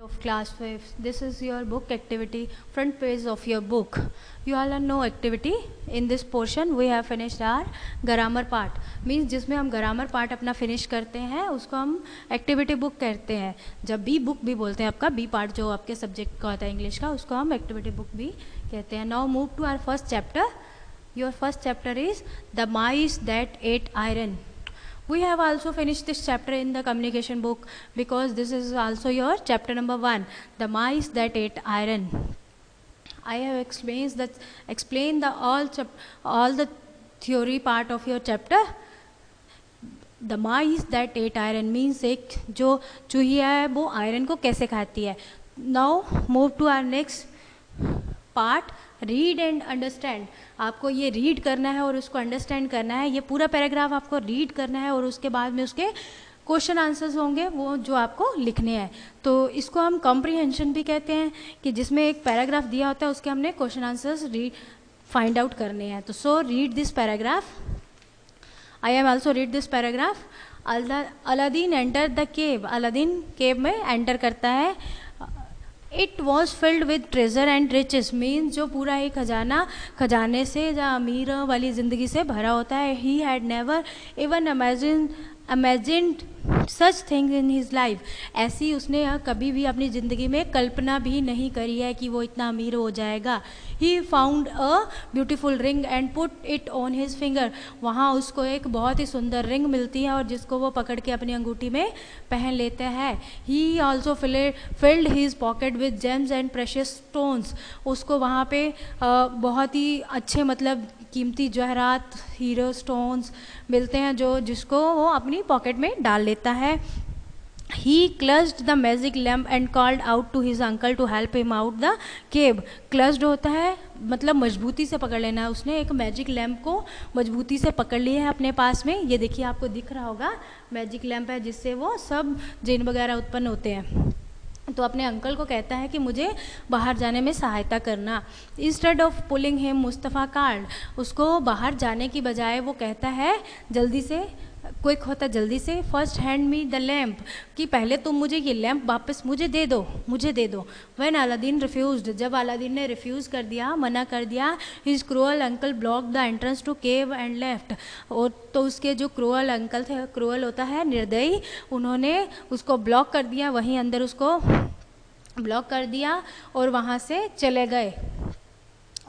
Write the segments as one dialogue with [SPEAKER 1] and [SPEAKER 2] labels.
[SPEAKER 1] Of class 5, this is your book activity, front page of your book. You all know activity. In this portion we have finished our grammar part, means जिसमें हम grammar part अपना finish करते हैं उसको हम activity book कहते हैं. जब B book भी बोलते हैं, आपका B part जो आपके subject का होता है English का, उसको हम activity book भी कहते हैं. Now move to our first chapter. Your first chapter is the mice that ate iron. We have also finished this chapter in the communication book because this is also your chapter number 1, the mice that ate iron. I have explained all the theory part of your chapter. The mice that ate iron means एक जो चूहिया है वो iron को कैसे खाती है. Now move to our next part, read and understand. आपको ये रीड करना है और उसको अंडरस्टैंड करना है. ये पूरा पैराग्राफ आपको रीड करना है और उसके बाद में उसके क्वेश्चन आंसर्स होंगे वो जो आपको लिखने हैं. तो इसको हम कॉम्प्रीहेंशन भी कहते हैं कि जिसमें एक पैराग्राफ दिया होता है उसके हमने क्वेश्चन आंसर्स फाइंड आउट करने हैं. तो so read this paragraph. I am also read this paragraph. Aladdin enter the cave. Aladdin cave में एंटर करता है. It was filled with treasure and riches means जो पूरा ही खजाने से या अमीर वाली ज़िंदगी से भरा होता है. He had never even imagined such thing in his life. ऐसी उसने कभी भी अपनी ज़िंदगी में कल्पना भी नहीं करी है कि वो इतना अमीर हो जाएगा. He found a beautiful ring and put it on his finger. वहाँ उसको एक बहुत ही सुंदर रिंग मिलती है और जिसको वो पकड़ के अपनी अंगूठी में पहन लेते हैं. He also field his pocket with James and precious stones. उसको वहाँ पे बहुत ही अच्छे मतलब कीमती जवाहरात, हीरो स्टोन्स मिलते हैं जिसको वो अपनी पॉकेट में डाल लेता है. He clutched the magic lamp and called out to his uncle to help him out the cave. Clutched होता है मतलब मजबूती से पकड़ लेना. उसने एक मैजिक लैम्प को मजबूती से पकड़ लिया है अपने पास में. ये देखिए आपको दिख रहा होगा मैजिक लैम्प है जिससे वो सब जिन वगैरह उत्पन्न होते हैं. तो अपने अंकल को कहता है कि मुझे बाहर जाने में सहायता करना. Instead of pulling him Mustafa card. उसको बाहर जाने की बजाय वो कहता है जल्दी से, क्विक होता जल्दी से, first hand me the lamp, कि पहले तुम मुझे ये लैम्प वापस मुझे दे दो. When Aladdin refused. जब अलादीन ने रिफ्यूज़ कर दिया, मना कर दिया, his cruel uncle block the entrance to cave and left. और तो उसके जो क्रूअल अंकल थे, क्रूअल होता है निर्दयी, उन्होंने उसको ब्लॉक कर दिया, वहीं अंदर उसको ब्लॉक कर दिया और वहाँ से चले गए.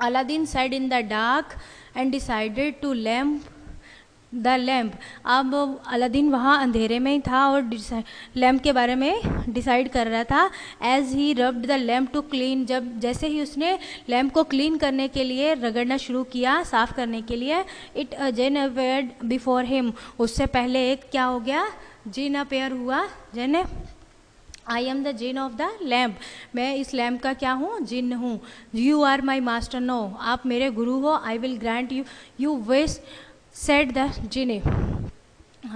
[SPEAKER 1] Aladdin said in the dark and decided to lamp the lamp. अब अलादीन वहाँ अंधेरे में ही था और लैम्प के बारे में डिसाइड कर रहा था. As he rubbed the lamp to clean. जैसे ही उसने लैम्प को क्लीन करने के लिए रगड़ना शुरू किया, साफ़ करने के लिए, it jinn appeared before him. उससे पहले एक क्या हो गया, जिन अपेयर हुआ. Jinn, I am the jinn of the lamp. मैं इस लैम्प का क्या हूँ, जिन हूँ. You are my master. No, आप मेरे गुरु हो. I will grant you wish said the genie.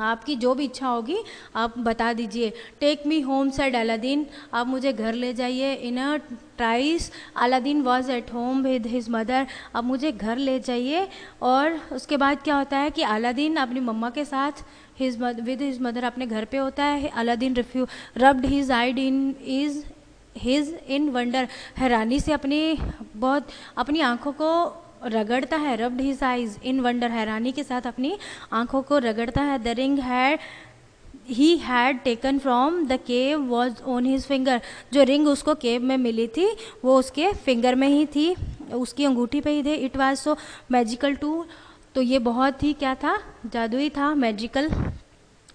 [SPEAKER 1] आपकी जो भी इच्छा होगी आप बता दीजिए. Take me home said Aladdin. आप मुझे घर ले जाइए. इन a ट्राइस Aladdin was at home with his mother. अब मुझे घर ले जाइए. और उसके बाद क्या होता है कि अलादीन अपनी मम्मा के साथ विद हिज मदर अपने घर पे होता है. Aladdin rubbed his eyed in wonder. हैरानी से अपनी आंखों को रगड़ता है. Rubbed his eyes in wonder. हैरानी के साथ अपनी आंखों को रगड़ता है. The ring he had taken from the cave was on his finger. जो रिंग उसको केव में मिली थी वो उसके फिंगर में ही थी, उसकी अंगूठी पे ही थे. It was so magical too. तो ये बहुत ही क्या था, जादुई था, magical.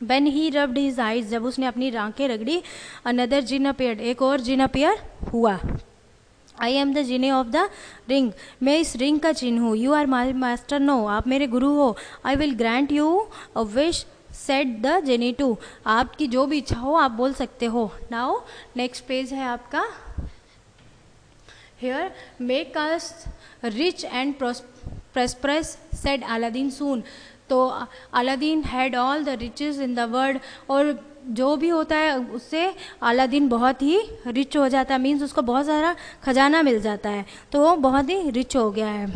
[SPEAKER 1] When he rubbed his eyes. जब उसने अपनी आंखें रगड़ी, अनदर जिन अपीयर्ड. एक और जिन अपीयर हुआ. I am the genie of the ring. मैं इस रिंग का जिन हूँ. You are my master. No, आप मेरे गुरु हो. I will grant you a wish said the genie too. आपकी जो भी इच्छा हो आप बोल सकते हो. नाउ नेक्स्ट पेज है आपका. Here make us rich and prosperous said Aladdin soon. तो Aladdin had all the riches in the world. और जो भी होता है उससे अलादीन बहुत ही रिच हो जाता है. मीन्स उसको बहुत सारा खजाना मिल जाता है, तो वो बहुत ही रिच हो गया है.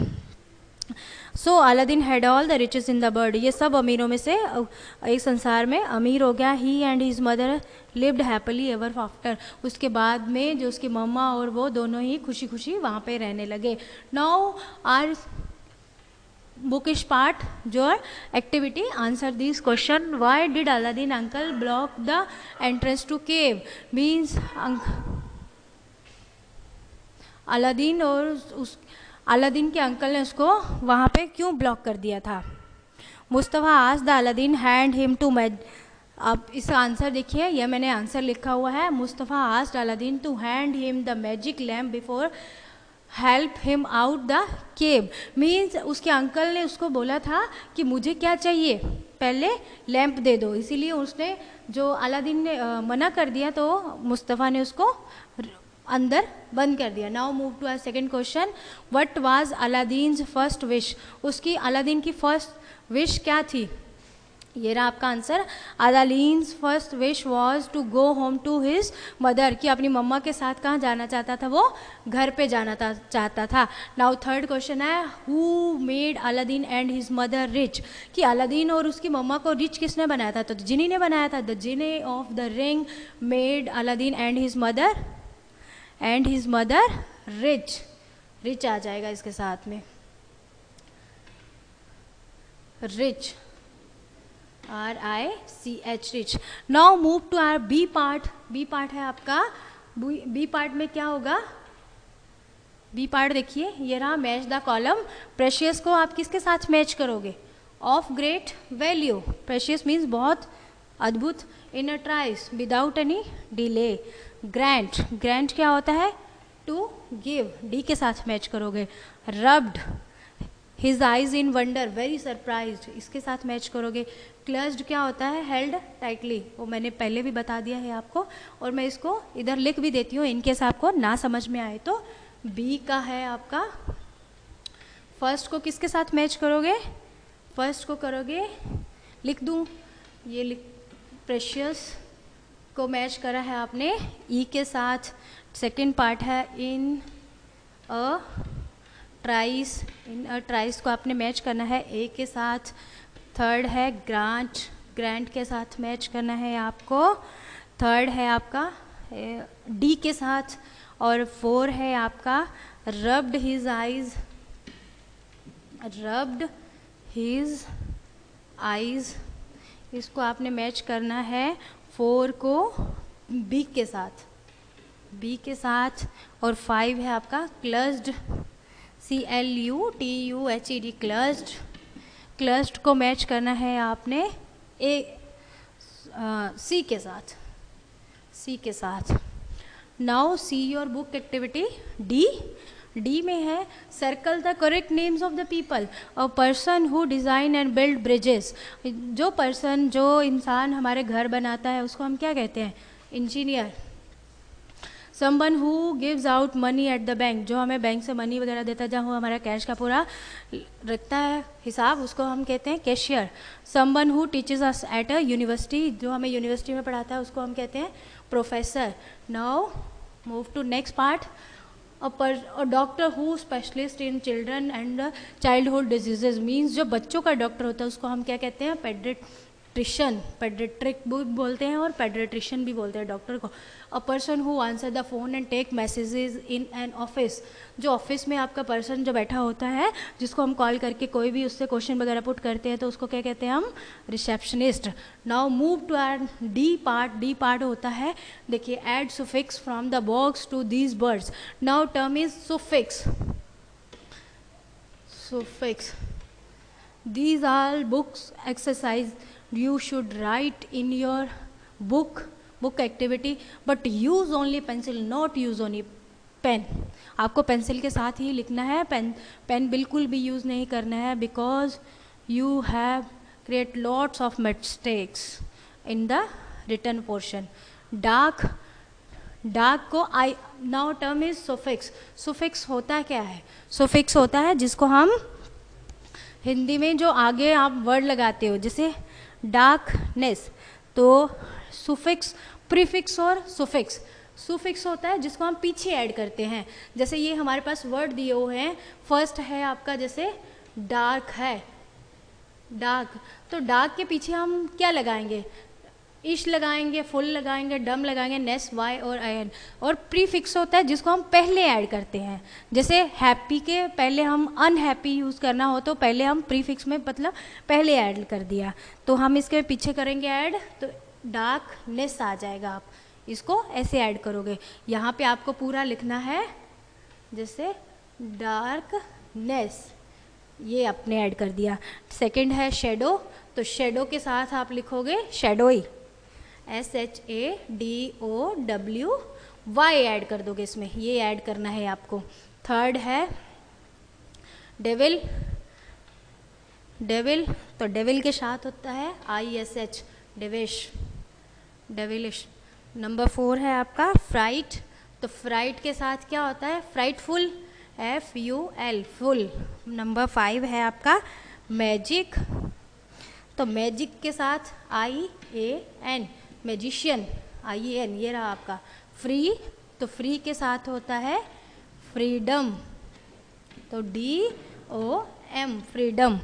[SPEAKER 1] So Aladdin had all the riches in the world, ये सब अमीरों में से एक संसार में अमीर हो गया। He and his mother lived happily ever after, उसके बाद में जो उसकी मम्मा और वो दोनों ही खुशी खुशी वहाँ पे रहने लगे। Now are bookish part, your activity, answer this question. Why did Aladdin uncle block the entrance to cave? Means Aladdin और उस अलादीन के अंकल ने उसको वहाँ पे क्यों ब्लॉक कर दिया था? मुस्तफ़ा आज the Aladdin hand him to मैज, अब इसका आंसर देखिए, यह मैंने आंसर लिखा हुआ है। मुस्तफ़ा आज the Aladdin to hand him the magic lamp before help him out the cave. Means उसके अंकल ने उसको बोला था कि मुझे क्या चाहिए, पहले लैंप दे दो, इसीलिए उसने जो अलादीन ने मना कर दिया तो मुस्तफ़ा ने उसको अंदर बंद कर दिया। Now move to our second question, what was Aladdin's first wish? उसकी अलादीन की फर्स्ट विश क्या थी? ये रहा आपका answer. Aladdin's first wish was to go home to his mother, कि अपनी मम्मा के साथ कहाँ जाना चाहता था? वो घर पे जाना चाहता था। नाउ थर्ड क्वेश्चन है, who made Aladdin and his mother rich? कि अलादीन और उसकी मम्मा को रिच किसने बनाया था? तो जिनी ने बनाया था। द genie of the ring made Aladdin and his mother rich. Rich आ जाएगा इसके साथ में, rich, RICH, rich. Now move to our B part. B part है आपका, बी पार्ट में क्या होगा? बी पार्ट देखिए, ये रहा, मैच द कॉलम। प्रेशियस को आप किसके साथ मैच करोगे? Of great value, precious means बहुत अद्भुत। In a trice without any delay. Grant, grant क्या होता है? टू गिव, डी के साथ मैच करोगे। Rubbed, his eyes in wonder, very surprised, इसके साथ मैच करोगे। क्लस्ड क्या होता है? हेल्ड टाइटली, वो मैंने पहले भी बता दिया है आपको, और मैं इसको इधर लिख भी देती हूँ इनकेस आपको ना समझ में आए तो। बी का है आपका, फर्स्ट को किसके साथ मैच करोगे? फर्स्ट को करोगे, लिख दूँ ये प्रेशियस को मैच करा है आपने ई के साथ। सेकेंड पार्ट है इन अ ट्राइस, इन अ ट्राइस को आपने मैच करना है ए के साथ। थर्ड है ग्रांट, ग्रैंट के साथ मैच करना है आपको। थर्ड है आपका डी के साथ, और फोर है आपका rubbed his eyes, rubbed his eyes, इसको आपने मैच करना है फोर को बी के साथ, बी के साथ। और फाइव है आपका क्लस्ड, CLUTUHED, क्लस्ड, क्लस्ड को मैच करना है आपने सी के साथ, सी के साथ। Now see your book activity D. D में है circle the correct names of the people, a person who design and build bridges. जो पर्सन, जो इंसान हमारे घर बनाता है उसको हम क्या कहते हैं? Engineer. Someone who gives out money at the bank, जो हमें बैंक से मनी वगैरह देता है, जहाँ हमारा कैश का पूरा रखता है हिसाब, उसको हम कहते हैं cashier. Someone who teaches us at a university, जो हमें यूनिवर्सिटी में पढ़ाता है उसको हम कहते हैं professor. Now move to next part, a doctor who specialist in children and childhood diseases, means जो बच्चों का डॉक्टर होता है उसको हम क्या कहते हैं? पेडिट्रिशियन, पेडिट्रिक भी बोलते हैं और पेडिट्रिशियन भी बोलते हैं डॉक्टर को। A person who answer the phone and take messages in an office, जो ऑफिस में आपका पर्सन जो बैठा होता है जिसको हम कॉल करके कोई भी उससे क्वेश्चन वगैरह पुट करते हैं तो उसको क्या कहते हैं हम? Receptionist. Now move to our D part. D part होता है, देखिए, add suffix from the box to these words. Now term is suffix, suffix. These are books exercise you should write in your book activity, but use only pencil, not use only pen. आपको pencil के साथ ही लिखना है, pen बिल्कुल भी use नहीं करना है, because you have create lots of mistakes in the written portion. Dark को आई, now term is suffix. Suffix होता क्या है? सुफिक्स होता है जिसको हम हिंदी में जो आगे आप वर्ड लगाते हो, जैसे डार्कनेस, तो सुफिक्स, प्रीफिक्स और सुफिक्स। सुफिक्स होता है जिसको हम पीछे ऐड करते हैं, जैसे ये हमारे पास वर्ड दिए हुए हैं। फर्स्ट है आपका जैसे डार्क है, डार्क, तो डार्क के पीछे हम क्या लगाएंगे, इश लगाएंगे, फुल लगाएंगे, डम लगाएंगे, नेस, वाई और आयन, और प्रीफिक्स होता है जिसको हम पहले ऐड करते हैं। जैसे हैप्पी के पहले हम अनहैप्पी यूज़ करना हो तो पहले हम प्रीफिक्स में मतलब पहले ऐड कर दिया, तो हम इसके पीछे करेंगे ऐड, तो डार्कनेस आ जाएगा। आप इसको ऐसे ऐड करोगे, यहाँ पे आपको पूरा लिखना है, जैसे डार्कनेस, ये आपने ऐड कर दिया। सेकंड है शेडो, तो शेडो के साथ आप लिखोगे शैडोई, SHADOWY ऐड कर दोगे इसमें, ये ऐड करना है आपको। थर्ड है डेविल, डेविल, तो डेविल के साथ होता है ISH, डेविश, डेविलिश। नंबर 4 है आपका फ्राइट, तो फ्राइट के साथ क्या होता है, फ्राइटफुल, FUL, फुल। नंबर 5 है आपका मैजिक, तो मैजिक के साथ IAN, मैजिशियन, IAN, ये रहा आपका। फ्री, तो फ्री के साथ होता है फ्रीडम, तो DOM, freedom.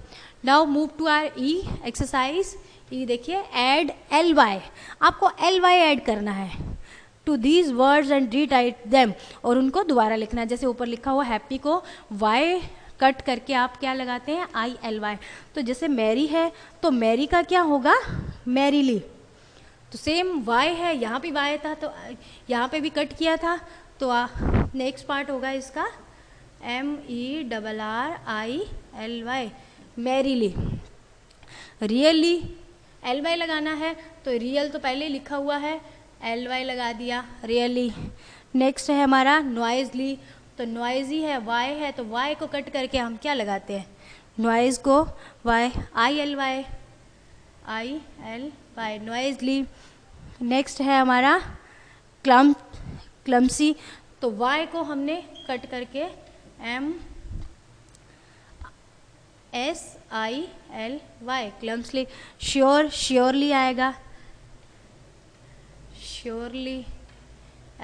[SPEAKER 1] Now move to our E exercise. E देखिए, ऐड LY, आपको LY ऐड करना है to these words and retype them, और उनको दोबारा लिखना है। जैसे ऊपर लिखा हुआ हैप्पी को Y कट करके आप क्या लगाते हैं, ILY, तो जैसे मैरी है तो मैरी का क्या होगा, मैरीली, तो सेम Y है, यहाँ भी Y था तो यहाँ पे भी कट किया था, तो नेक्स्ट पार्ट होगा इसका MERRILY, मैरीली। रियली LY लगाना है, तो रियल तो पहले लिखा हुआ है, LY लगा दिया, रियली। नेक्स्ट है हमारा नॉइजली, तो नॉइजी है, Y है, तो Y को कट करके हम क्या लगाते हैं, नॉइज को Y, ILY, नॉइजली। नेक्स्ट है हमारा क्लम्सी, तो Y को हमने कट करके MSILY, क्लम्सली। श्योर, श्योरली आएगा, surely,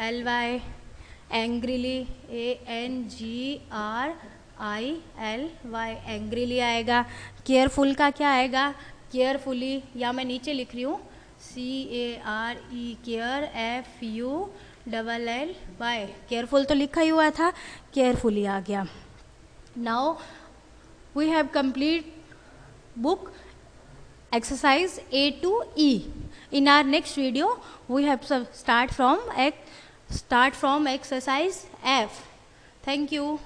[SPEAKER 1] LY। Angrily, ANGRILY, angrily आएगा। केयरफुल का क्या आएगा, केयरफुली, या मैं नीचे लिख रही हूँ CARE, केयर, FULLY, केयरफुल तो लिखा ही हुआ था, केयरफुली आ गया। Now we have complete book exercise A to E. In our next video we have start from exercise F. Thank you.